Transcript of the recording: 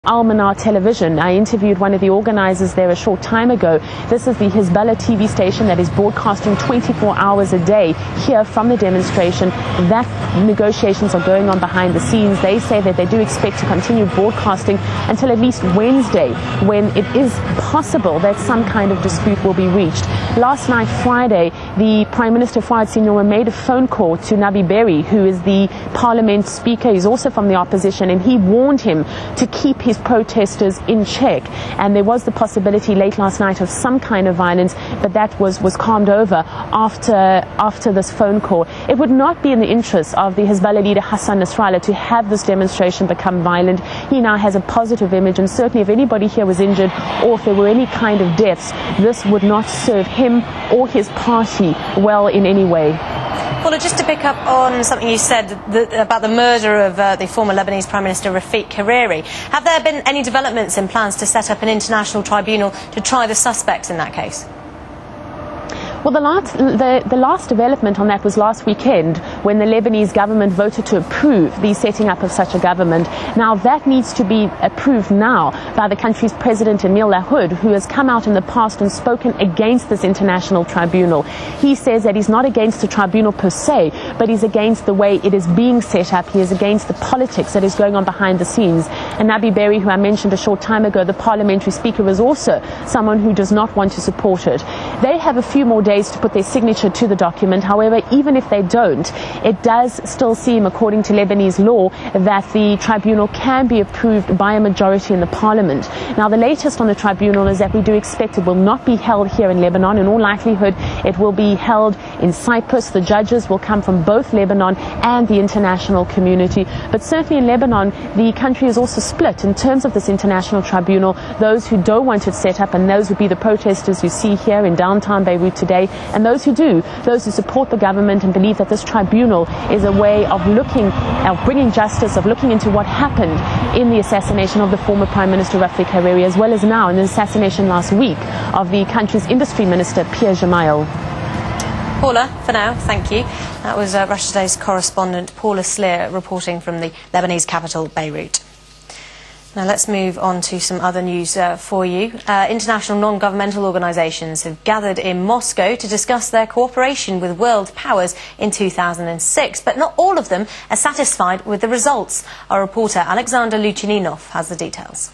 Al-Manar television. I interviewed one of the organizers there a short time ago. This is the Hezbollah TV station that is broadcasting 24 hours a day here from the demonstration. That negotiations are going on behind the scenes. They say that they do expect to continue broadcasting until at least Wednesday, when it is possible that some kind of dispute will be reached. Last night, Friday, the Prime Minister Fouad Siniora made a phone call to Nabi Berri, who is the Parliament Speaker. He's also from the opposition, and he warned him to keep his protesters in check. And there was the possibility late last night of some kind of violence, but that was calmed over after this phone call. It would not be in the interest of the Hezbollah leader Hassan Nasrallah to have this demonstration become violent. He now has a positive image, and certainly if anybody here was injured or if there were any kind of deaths, this would not serve him or his party well in any way. Paula, just to pick up on something you said about the murder of the former Lebanese Prime Minister Rafik Hariri, have there been any developments in plans to set up an international tribunal to try the suspects in that case? Well, the last development on that was last weekend, when the Lebanese government voted to approve the setting up of such a government. Now, that needs to be approved now by the country's president, Emil Lahoud, who has come out in the past and spoken against this international tribunal. He says that he's not against the tribunal per se, but he's against the way it is being set up. He is against the politics that is going on behind the scenes. And Nabi Berri, who I mentioned a short time ago, the parliamentary speaker, is also someone who does not want to support it. They have a few more days to put their signature to the document. However, even if they don't, it does still seem, according to Lebanese law, that the tribunal can be approved by a majority in the parliament. Now, the latest on the tribunal is that we do expect it will not be held here in Lebanon. In all likelihood, it will be held in Cyprus. The judges will come from both Lebanon and the international community. But certainly in Lebanon, the country is also split in terms of this international tribunal. Those who don't want it set up, and those would be the protesters you see here in downtown Beirut today, and those who do, those who support the government and believe that this tribunal is a way of bringing justice, of looking into what happened in the assassination of the former Prime Minister Rafik Hariri, as well as now in the assassination last week of the country's industry minister, Pierre Gemayel. Paula, for now, thank you. That was Russia Today's correspondent Paula Slier reporting from the Lebanese capital, Beirut. Now let's move on to some other news for you. International non-governmental organisations have gathered in Moscow to discuss their cooperation with world powers in 2006, but not all of them are satisfied with the results. Our reporter Alexander Luchaninov has the details.